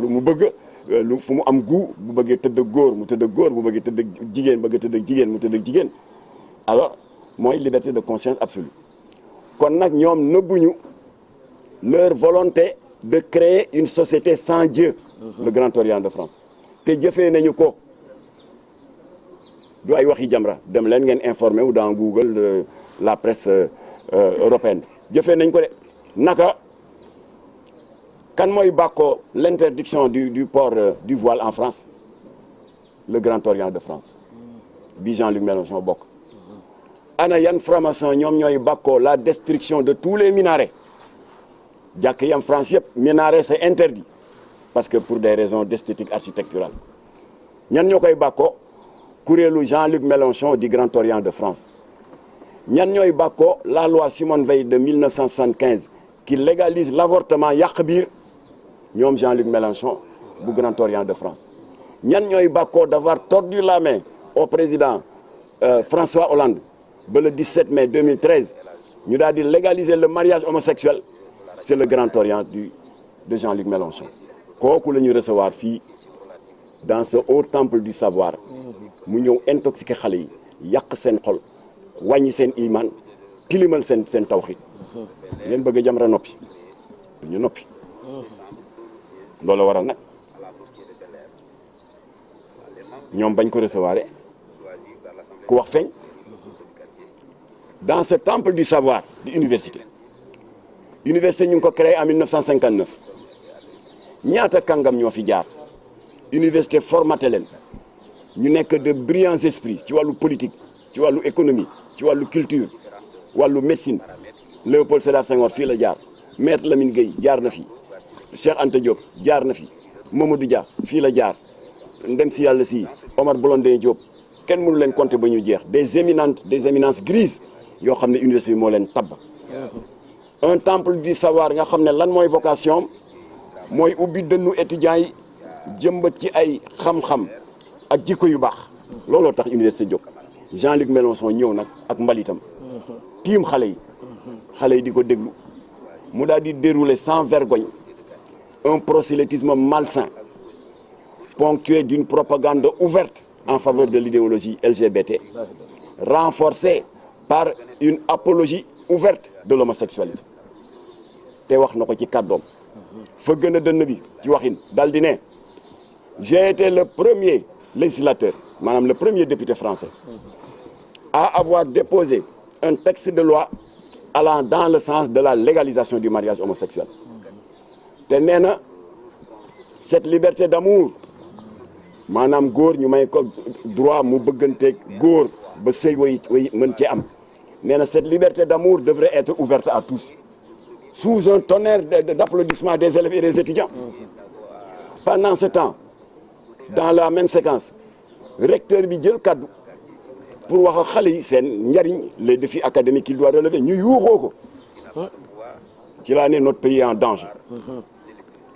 lu mu bëgg lu fu mu am goût bu bëggee tëdd góor mu tëdd góor bu bëggee tëdd jigéen bëgg tëdd jigéen mu tëdd jigéen alors mooy liberté de conscience absolue kon nag ñoom nëbbuñu leur volonté de créer une société sans Dieu le Grand Orient de France te jëfee nañu ko du ay waxi Jamra dem leen ngeen informé wu dans Google la presse européenne jëfee nañ ko de naka kan mooy bàkkoo l'interdiction du port du voile en France le Grand Orient de France bi Jean-Luc Mélenchon bokk ana yan franc-maçon ñoom ñooy bàkkoo la destruction de tous les minarets jàkk yi am France yëpp minaret c'est interdit parce que pour des raisons d'esthétique architecturale ñan ñoo koy bàkkoo kuréelu Jean-Luc Mélenchon du Grand Orient de France ñan ñooy bàkkoo la loi Simone Veil de 1975 qui légalise l'avortement yàq biir ñoom Jean-Luc Mélenchon bu Grand Orient de France ñan ñooy bàkkoo d'avoir tordu la main au président François Hollande ba le 17 mai 2013 ñu daal di légaliser le mariage homosexuel c'est le Grand Orient de Jean-Luc Mélenchon kooku la ñu recevoir fii dans ce haut temple du savoir mu ñëw intoxiqué xale yi yàq seen xol wàññi seen iman tilimal seen tawxiid ngeen bëgg Jamra noppi ñu noppi loolu waral nag ñoom bañ ko recevoir ku wax feeñ dans ce temple du savoir di université ñu ngi ko créé en 1959 ñaata kàngam ñoo fi jaar université formaté leen ñu nekk de brillants esprits ci wàllu politique ci wàllu économie ci wàllu culture wàllu médecine Léopold Sédar Senghor fii la jaar Maître Lamine Gueye jaar na fi Cheikh Anta Diop jaar na fi Mamadou Dia fii la jaar ndem si yàlla si Omar Blondin Diop kenn mënu leen compter ba ñu jeex des éminences grises yoo xam ne université bi moo leen tabb un temple du savoir nga xam ne lan mooy vocation mooy ubbi dënnu étudiants yi jëmbat ci ay xam-xam ak jikko yu baax looloo tax université jóg Jean-Luc Mélenchon ñëw nag ak mbalitam tiim xale yi di ko déglu mu daal di dérouler sans vergogne un prosélytisme malsain ponctué d'une propagande ouverte en faveur de l'idéologie LGBT renforcée par une apologie ouverte de l'homosexualité te wax na ko ci kàddoom fa gën a dënn bi ci waxin dal di ne j'ai été le premier législateur maanaam le premier député français à avoir déposé un texte de loi allant dans le sens de la légalisation du mariage homosexuel te nee na cette liberté d'amour maanaam góor ñu may ko droit mu bëgganteeg góor ba sëy way mën cee am nee na cette liberté d'amour devrait être ouverte à tous sous un tonnerre d'applaudissements des élèves et des étudiants pendant ce temps dans la même séquence recteur bi jël kaddu pour wax ak xale yi seen njariñ les défis académiques qu'il doit relever ñu yuuxoo ko ci laa ne notre pays est en danger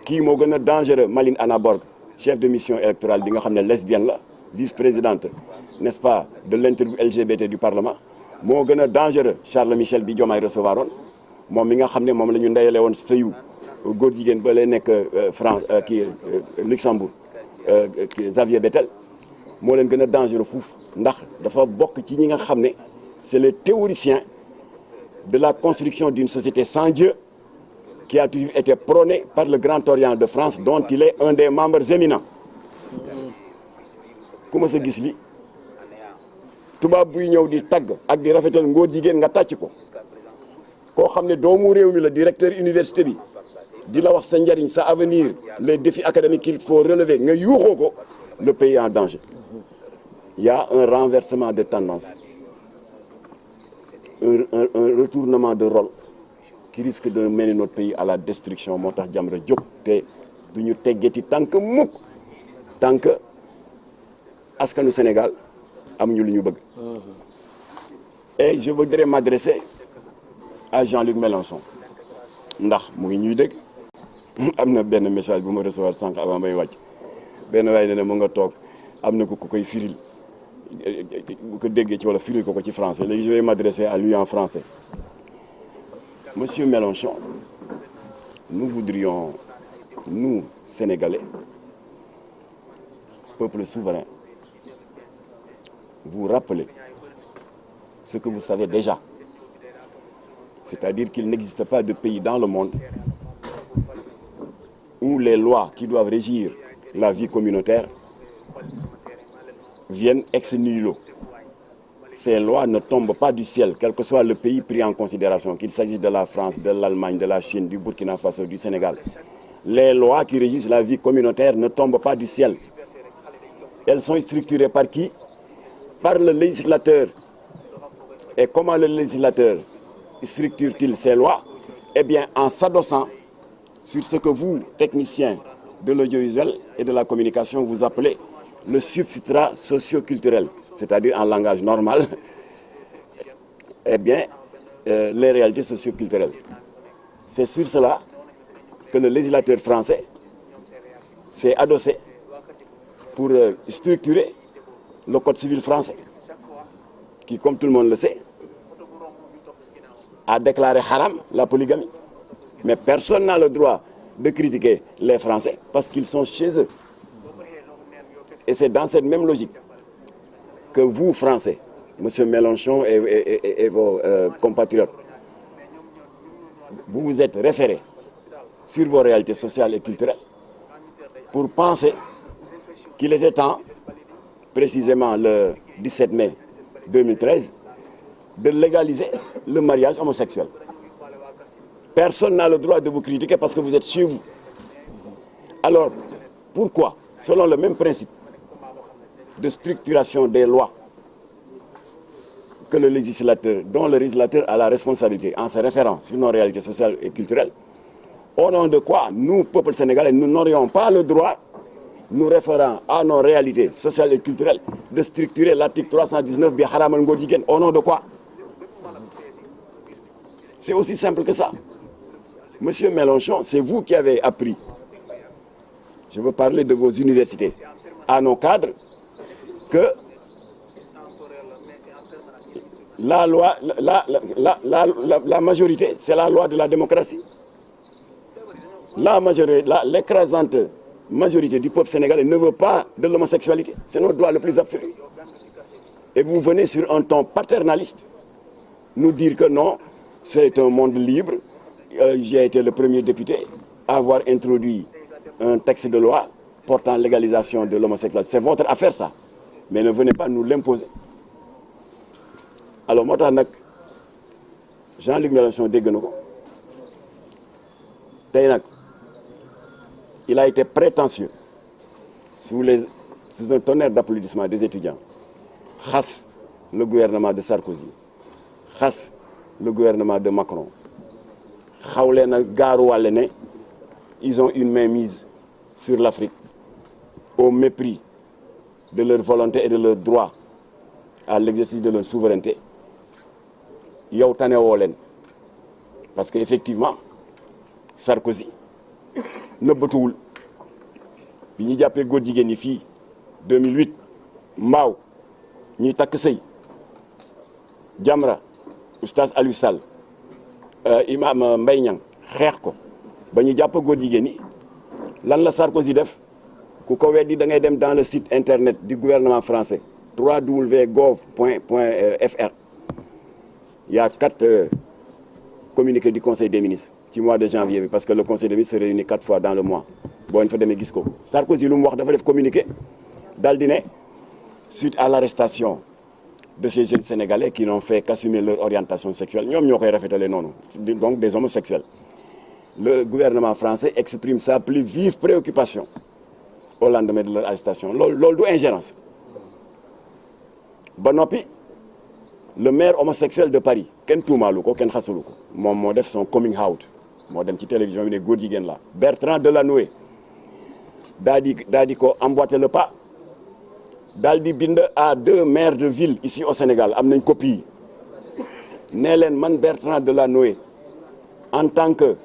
kii moo gën a dangereux Maline Anna Borg chef de mission électorale bi nga xam ne lesbienne la vice-présidente n'est-ce pas de l'interview LGBT du Parlement moo gën a dangereux Charles Michel bi Diomaye recevoir oon moom mi nga xam ne moom la ñu ndeyale woon sëyu góor jigéen ba lay nekk France Luxembourg Xavier Bettel moo leen gën a dangereux fuuf ndax dafa bokk ci ñi nga xam ne c'est les théoriciens de la construction d'une société sans Dieu qui a toujours été prônée par le Grand Orient de France dont il est un des membres éminents ku ma sa gis li tubaab buy ñëw di tagg ak di rafetal ngóor jigéen nga tàcc ko koo xam ne doomu réew mi la directeur université bi di la wax sa njariñ sa avenir les défis académiques qu'il faut relever nga yuuxoo ko le pays est en danger il y a un renversement de tendance un retournement de rôle qui risque de mener notre pays à la destruction moo tax Jamra jóg te du ñu teggeti tànk mukk tànk askanu Sénégal amuñu lu ñu bëgg et je voudrais m'adresser à Jean-Luc Mélenchon ndax mu ngi ñuy dégg am na benn message bu ma recevoir sànq avant may wàcc benn waaye ne mu nga toog am na ko koy firil bu ko déggee ci wala firil ko ci français léegi je vais m'adresser à lui en français. Monsieur Mélenchon, nous voudrions nous, Sénégalais, peuple souverain, vous rappelez ce que vous savez déjà. C'est-à-dire qu'il n'existe pas de pays dans le monde où les lois qui doivent régir la vie communautaire viennent ex nihilo. Ces lois ne tombent pas du ciel, quel que soit le pays pris en considération, qu'il s'agisse de la France, de l'Allemagne, de la Chine, du Burkina Faso, du Sénégal. Les lois qui régissent la vie communautaire ne tombent pas du ciel. Elles sont structurées par qui? Par le législateur. Et comment le législateur structure-t-il ces lois? Eh bien, en s'adossant sur ce que vous, techniciens de l'audiovisuel et de la communication, vous appelez le substrat socio-culturel, c'est-à-dire en langage normal, eh bien, les réalités socio-culturelles. C'est sur cela que le législateur français s'est adossé pour structurer le code civil français, qui, comme tout le monde le sait, a déclaré haram la polygamie. Mais personne n'a le droit de critiquer les Français parce qu'ils sont chez eux. Et c'est dans cette même logique que vous, Français, M. Mélenchon et vos compatriotes, vous vous êtes référés sur vos réalités sociales et culturelles pour penser qu'il était temps, précisément le 17 mai 2013, de légaliser le mariage homosexuel. Personne n'a le droit de vous critiquer parce que vous êtes chez vous. Alors, pourquoi, selon le même principe de structuration des lois que le législateur, dont le législateur a la responsabilité en se référant sur nos réalités sociales et culturelles, au nom de quoi nous, peuple sénégalais, nous n'aurions pas le droit, nous référant à nos réalités sociales et culturelles, de structurer l'article 319 bi haramal ngóor jigéen, au nom de quoi? C'est aussi simple que ça. Monsieur Mélenchon, c'est vous qui avez appris, je veux parler de vos universités, à nos cadres, que la loi, la majorité, c'est la loi de la démocratie. La majorité, l'écrasante majorité du peuple sénégalais ne veut pas de l'homosexualité. C'est notre droit le plus absolu. Et vous venez sur un ton paternaliste nous dire que non, c'est un monde libre. J'ai été le premier député à avoir introduit un texte de loi portant légalisation de l'homosexualité. C'est votre affaire, ça. Mais ne venez pas nous l'imposer. Alors, moi, Jean-Luc Mélenchon dégg na ko tey nag il a été prétentieux sous un tonnerre d'applaudissements des étudiants xas le gouvernement de Sarkozy xas le gouvernement de Macron xawle na gaaruwàlle ne ils ont une main mise sur l'Afrique au mépris de leur volonté et de leur droit à l'exercice de leur souveraineté. yow tane woo leen parce que effectivement Sarkozy nëbbatuwul bi ñu jàppee góor jigéen ñi fii 2008 mbaaw ñuy takk sëy Jamra oustaz Aliou Sall imam Mbaye Niang xeex ko ba ñu jàpp góor jigéen ñi lan la Sarkozy def ku ko weddi da ngay dem dans le site internet du gouvernement français www.gov.fr. Il y a 4 communiqués du Conseil des ministres ci mois de janvier parce que le Conseil des ministres se réunit 4 fois dans le mois boo ñu fa demee gis ko Sarkozy lu mu wax dafa def communiqué daal di ne suite à l'arrestation de ces jeunes Sénégalais qui n'ont fait qu'assumer leur orientation sexuelle ñoom ñoo koy rafetale noonu donc des homosexuels. Le gouvernement français exprime sa plus vive préoccupation au lendemain de leur arrestation loolu du ingérence ba noppi. Le maire homosexuel de Paris kenn tuumaalu ko kenn xasulu ko moom moo def son coming out moo dem ci télévision bi ne góor jigéen la Bertrand Delanoë daa di ko emboîter le pas daal di bind à 2 maires de ville ici au Sénégal am nañ copie nee leen man Bertrand Delanoë en tant que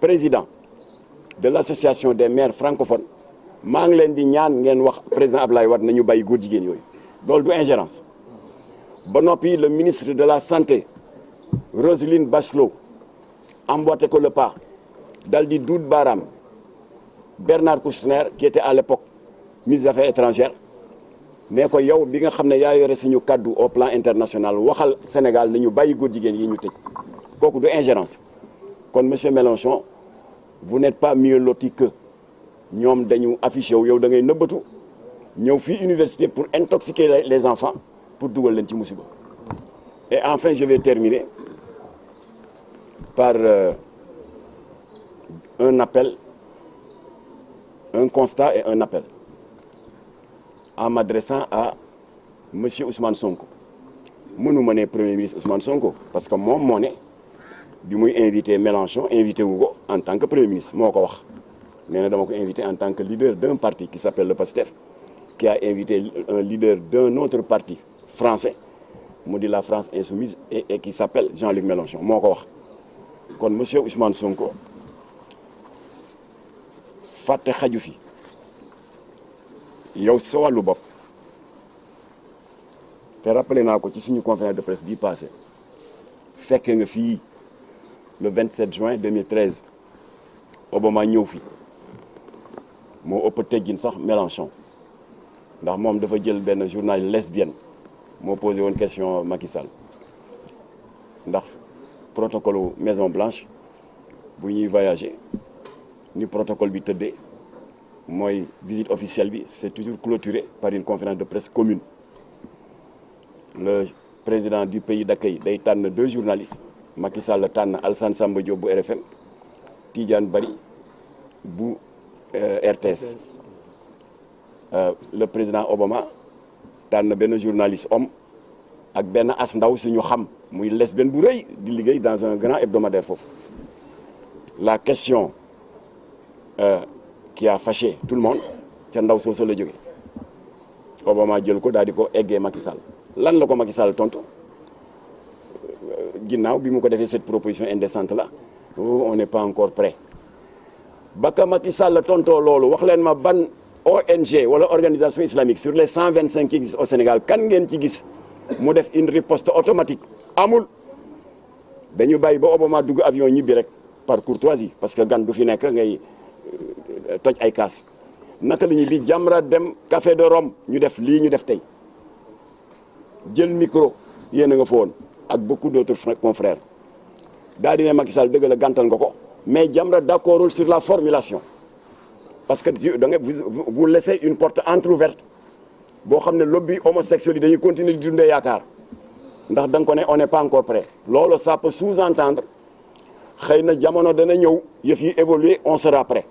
président de l'association des maires francophones maa ngi leen di ñaan ngeen wax président Abdoulaye Wade nañu bàyyi góor jigéen yooyu loolu du ingérence. ba noppi le ministre de la santé Roselyne Bachelot emboîté ko le pas dal di duut baaraam Bernard Kouchner qui était à l'époque ministre des Affaires étrangères ne ko yow bi nga xam ne yaa yore suñu kaddu au plan international waxal Sénégal nañu bàyyi góor jigéen yi ñu tëj kooku du ingérence. kon monsieur Mélenchon vous n'êtes pas mieux loti que ñoom dañu affiché wu yow da ngay nëbbatu ñëw fii université pour intoxiquer les enfants pour dugal leen ci musiba. Et enfin je vais terminer par un appel, un constat et un appel en m'adressant à monsieur Ousmane Sonko. mënuma ne premier ministre Ousmane Sonko parce que moom moo ne bi muy invité Mélenchon invité wu ko en tant que premier ministre moo ko wax nee na dama ko invité en tant que leader d'un parti qui s'appelle le PASTEF qui a invité un leader d'un autre parti français mu di la France insoumise et qui s'appelle Jean-Luc Mélenchon moo ko wax. kon monsieur Ousmane Sonko fàtte xaju fi yow sa wàllu bopp te rappelé naa ko ci suñu conférence de presse bii passé fekkee nga fii le 27 juin 2013 Obama ñëw fi moo ëpp teggin sax Mélenchon ndax moom dafa jël benn journal lesbienne moo posé woon question Macky Sall ndax protocole Maison Blanche bu ñuy voyager ni protocole bi tëddee mooy visite officielle bi c'est toujours clôturé par une conférence de presse commune. Le président du pays d'accueil day tànn 2 journalistes Macky Sall tànn Alassane Samba Diop bu RFM Tidiane Bari bu RTS. Le président Obama tànn benn journaliste homme ak benn as ndaw suñu xam muy lesbienne bu rëy di liggéey dans un grand hebdomadaire foofu. La question qui a fâché tout le monde ca ndaw soosu la jógee Obama jël ko daal di ko eggee Macky Sall lan la ko Macky Sall tontu ginnaaw bi mu ko defee cette proposition indécente là on n'est pas encore prêt ba ka Macky Sall tontoo loolu wax leen ma ban ONG wala organisation islamique sur les 125 qui existent au Sénégal kan ngeen ci gis mu def une riposte automatique amul dañu bàyyi ba Obama dugg avion ñibbi rek par courtoisie parce que gan du fi nekk ngay toj ay kaas naka la ñuy bi Jamra dem Café de Rome ñu def lii ñu def tey jël micro yéen a nga fa woon ak beaucoup d'autres confrères daal di ne Macky Sall dëgg la gàntal nga ko mais Jamra d'accordul sur la formulation parce que da nga vous laissez une porte entrouverte boo xam ne lobby homosexuel yi dañuy continuer di dundee yaakaar ndax da nga ko ne on n'est pas encore prêt loolu ça peut sous-entendre xëy na jamono dana ñëw yëf yi évoluer on sera prêt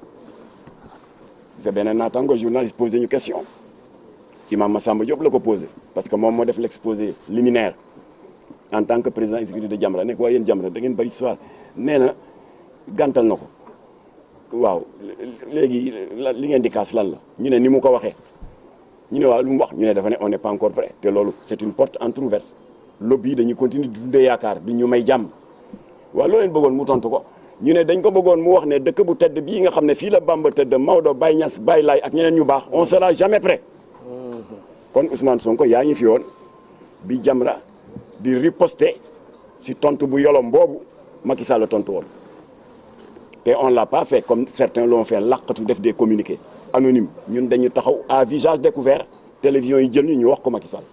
c'est beneen naataango journaliste posé ñu question Imam Massamba Diop la ko posé parce que moom moo def l'exposé liminaire en tant que président exécutif de Jamra nekk waaye yéen Jamra da ngeen bari histoire nee na gàntal na ko waaw léegi li ngeen di kaas lan la ñu ne ni mu ko waxee ñu ne waaw lu mu wax ñu ne dafa ne on n'est pas encore prêt te loolu c'est une porte entrouverte lobby yi dañuy continuer di dundee yaakaar di ñu may jàmm waaw loo leen bëggoon mu tontu ko ñu ne dañ ko bëggoon mu wax ne dëkk bu tedd bii nga xam ne fii la Bamba tëdd Maodo Baye Niass Baye Laye ak ñeneen ñu baax on sera jamais prêt kon Ousmane Sonko yaa ngi fi woon bi Jamra di riposter si tontu bu yolom boobu Macky Sall la tontu woon te on l'a pas fait comme certains l'ont fait laqatu def des communiqués anonymes ñun dañu taxaw à visage découvert télévision yi jël ñu wax ko Macky Sall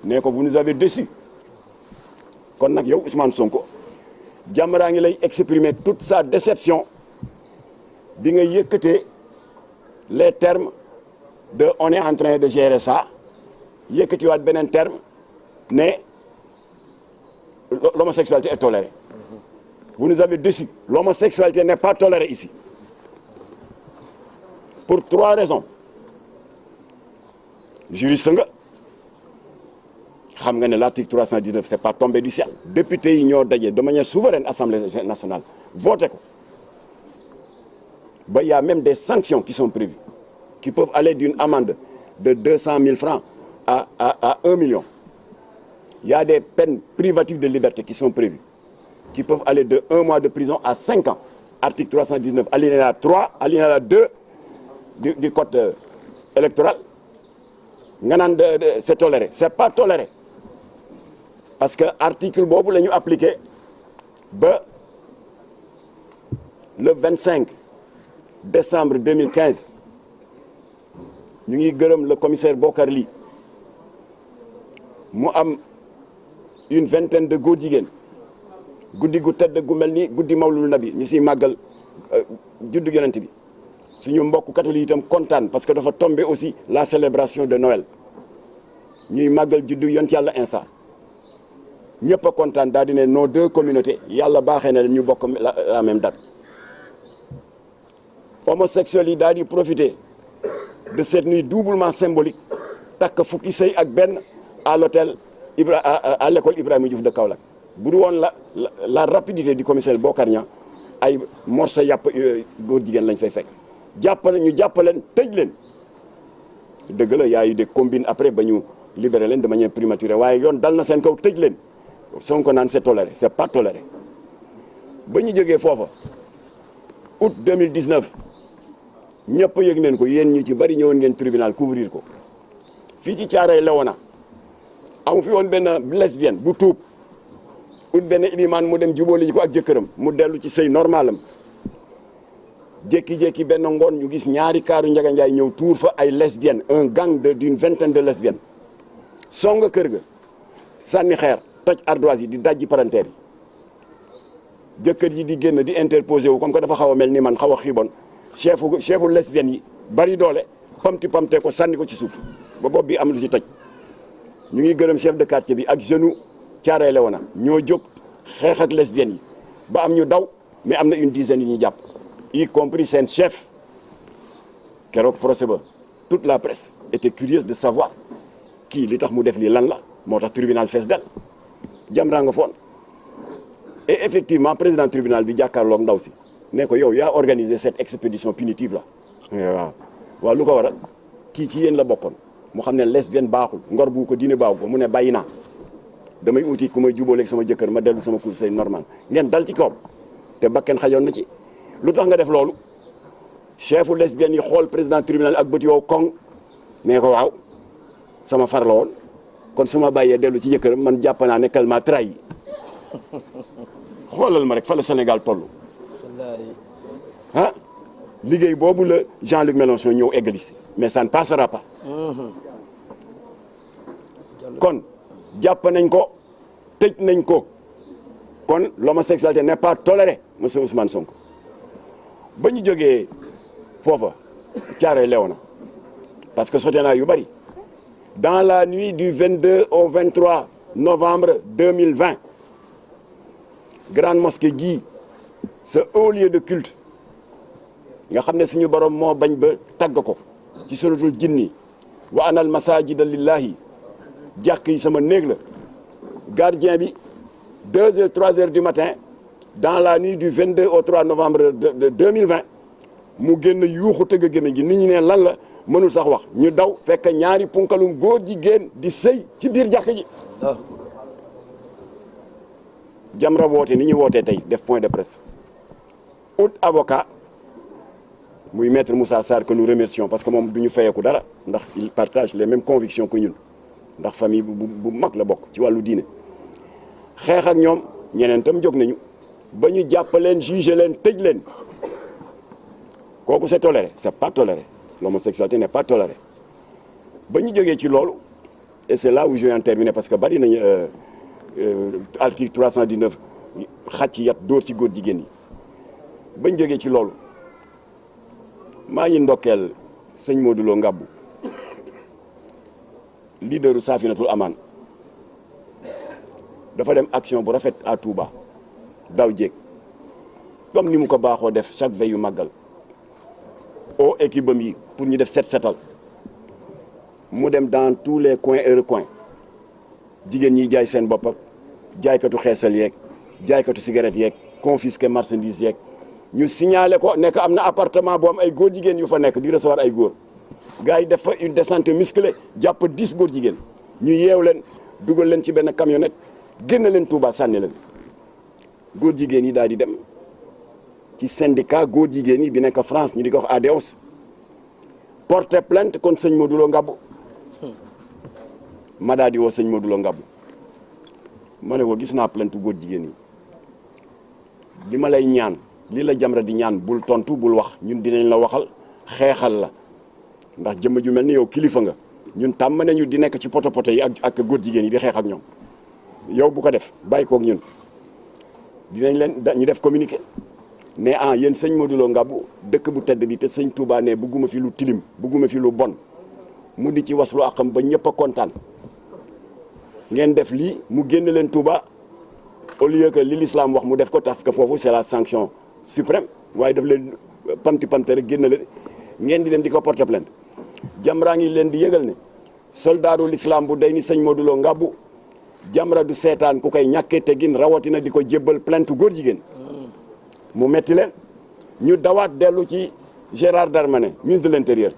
ne ko vous nous avez déçus kon nag yow Ousmane Sonko Jamra ngi lay exprimer toute sa déception bi nga yëkkatee les termes de on est en train de gérer ça yëkkatiwaat beneen terme ne l'homosexualité est tolérée. Vous nous avez déçus. L'homosexualité n'est pas tolérée ici. Pour 3 raisons. Juriste nga xam nga ne l'article 319 c'est pas tombé du ciel. Députés yi ñoo daje de manière souveraine Assemblée nationale voté ko ba y a même des sanctions qui sont prévues qui peuvent aller d'une amende de 200 000 francs à 1 million. Il y a des peines privatives de liberté qui sont prévues qui peuvent aller de 1 mois de prison à 5 ans. Article 319 alinéa 3 alinéa 2 du code électoral nga naan c'est toléré c'est pas toléré parce que article boobu la ñu appliqué ba le 25 décembre 2015 ñu ngi gërëm le commissaire Bokar Ly mu am une vingtaine de góor jigéen guddi gu tedd gu mel ni guddi mawlul nabi ñu siy màggal juddu yonent bi suñu mbokk catholique itam kontaan parce que dafa tombé aussi la célébration de Noël ñuy màggal juddu yonent yàlla Insa ñëpp a kontaan daal di ne nos deux communautés yàlla baaxee na leen ñu bokk la même date homosexuels yi daal di profiter de cette nuit doublement symbolique takk fukki sëy ak benn à l'hôtel à l'école Ibrahima Diouf de Kaolack bu du woon la rapidité du commissaire Bokar Niang ay morceau yàpp góor jigéen lañ fay fekk ñu jàppaleen tëj leen dëgg la y a eu des combines après ba ñu libéré leen de manière prématurée waaye yoon dal na seen kaw tëj leen Sonko naan c'est toléré c'est pas toléré ba ñu jógee foofa août 2019 ñëpp yëg neen ko yéen ñu ci bari ñëwoon ngeen tribunal couvrir ko fii ci Thiaroye Léona amu fi woon benn lesbienne bu tuub ut benn ilimaan mu dem jubóoli ji ko ak jëkkëram mu dellu ci sëy normalam jékki-jékki benn ngoon ñu gis ñaari kaaru Ndiaga Ndiaye ñëw tuur fa ay lesbiennes un gang d'une vingtaine de lesbiennes song kër ga sànni xeer toj ardoise yi di dajji palanteer yi jëkkër yi di génn di interposé wu comme que dafa xaw a mel ni man xaw a xiibon chefu lesbiennes yi bari doole pamte ko sànni ko ci suuf ba bopp bi am lu ci toj ñu ngi gërëm chef de quartier bi ak jeune Thiaroye Léona ñoo jóg xeex ak lesbiennes yi ba am ñu daw mais am na une dizaine yu ñuy jàpp y compris seen chef keroog procès ba toute la presse était curieuse de savoir kii li tax mu def lii lan la moo tax tribunal fees del Jamra nga foon et effectivement président tribunal bi jàkkaarloog ndaw si ne ko yow yaa organisé cette expédition punitive la waaw lu ko waral kii ci yéen la bokkoon mu xam ne lesbienne baaxul ngor bu ko diine baaxu ko mu ne bàyyi naa damay uti ku may jubóoleeg sama jëkkër ma dellu sama cour c'est normal ngeen dal ci kawam te bakken xajoon na ci lu tax nga def loolu chefu lesbienne yi xool président tribunal ak bët yow koŋ ne ko waaw sama far la woon kon su ma bàyyee dellu ci jëkkëram man jàpp naa ne qu'elle m'a trahi xoolal ma rek fa la Sénégal toll ah liggéey boobu la Jean-Luc Mélenchon ñëw eggali si mais ça ne passera pas kon jàpp nañ ko tëj nañ ko kon l'homosexualité n'est pas tolérée monsieur Ousmane Sonko ba ñu jógee foofa Thiaroye Léona parce que sote naa yu bari dans la nuit du 22 au 23 novembre 2020 grande mosquée gii ce haut lieu de culte nga xam ne suñu borom moo bañ ba tagg ko ci suratul jinni wa anal masajida lillahi jàkk yi sama néeg la gardien bi 2 heures 3 heures du matin dans la nuit du 22 au 3 novembre de 2020 mu génn yuuxu tëgg gémmiñ gi nit ñi ne lan la mënul sax wax ñu daw fekk ñaari punkalum góor jigéen di sëy ci biir jàkk ji Jamra woote ni ñu wootee tey def point de presse ut avocat muy maître Moussa Sarr que nous remercions parce que moom du ñu fayeeku dara ndax il partage les mêmes convictions que ñun ndax famille bu mag la bokk ci wàllu diine xeex ak ñoom ñeneen tam jóg nañu ba ñu jàpp leen juger leen tëj leen kooku c'est toléré c'est pas toléré l'homosexualité n'est pas tolérée ba ñu jógee ci loolu et c'est là où je vais en terminer parce que bari nañu article 319 xàcc yat dóor ci góor jigéen yi ba ñu jógee ci loolu maa ngi ndokkeel sëñ Modou Lo Ngabou leaderu Safinatul Aman dafa dem action bu rafet à Touba daw jéeg comme ni mu ko baaxoo def chaque veille yu màggal au équipe am yi pour ñu def setal mu dem dans tous les coins et recoins jigéen ñi jaay seen bopp ak jaaykatu xeesal yeeg jaaykatu cigarette yeeg confisqué marchandise yeeg ñu signalé ko nekk am na appartement boo am ay góor jigéen yu fa nekk di recevoir ay góor gars yi def fa une descente musclée jàpp 10 góor jigéen ñu yeew leen dugal leen ci benn camionnette génn leen Touba sànni leen góor jigéen yi daal di dem ci syndicat góor jigéen yi bi nekk France ñu di ko wax ADEOS porter plainte contre sëñ Modou Lo Ngabou ma daal di woo sëñ Modou Lo Ngabou ma ne ko gis naa plainte góor jigéen yi li ma lay ñaan li la Jamra di ñaan bul tontu bul wax ñun dinañ la waxal xeexal la ndax jëmm ju mel ni yow kilifa nga ñun tàmm nañu di nekk ci poto yi ak góor jigéen yi di xeex ak ñoom yow bu ko def bàyyi koog ñun dinañ leen ñu def communiqué ne yéen sëñ Modou Lo Ngabou dëkk bu tedd bi te sëñ Touba ne bugguma fi lu tilim bugguma fi lu bon mu di ci waslu akam ba ñëpp a kontaan ngeen def lii mu génn leen Touba au lieu que li l'islam wax mu def ko parce que foofu c'est la sanction suprême waaye daf leen pamti rek génn leen ngeen di dem di ko porter plainte Jamra ngi leen di yëgal ne soldaaru l'islam bu day ni sëñ Modou Lo Ngabou Jamra du seetaan ku koy ñàkkee teggin rawatina di ko jébbal plainte góor jigéen mu metti leen ñu dawaat dellu ci Gérard Darmanin ministre de l'intérieur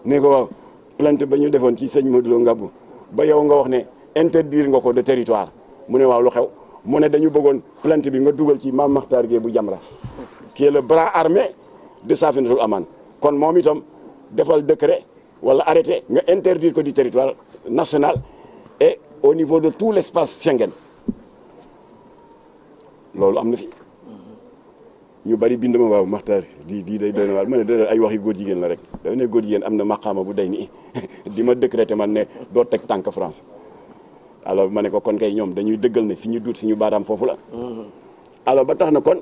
ne ko waaw plainte ba ñu defoon ci sëñ Modou Lo Ngabou ba yow nga wax ne interdire nga ko de territoire mu ne waaw lu xew mu ne dañu bëggoon plainte bi nga dugal ci Mame Makhtar Gueye bu Jamra qui est le bras armé de Safinatul Aman kon moom itam defal décret wala arrêté nga interdire ko du territoire national et au niveau de tout l'espace Schengen loolu am na fi ñu bari bind ma waaw Makhtar di day doy na waar ma ne da ay waxi góor jigéen la rek dafa ne góor jigéen am na maqaama bu day nii di ma décréter man ne doo teg tànk France alors ma ne ko kon kay ñoom dañuy dëggal ne fi ñu duut suñu baaraam foofu la alors ba tax na kon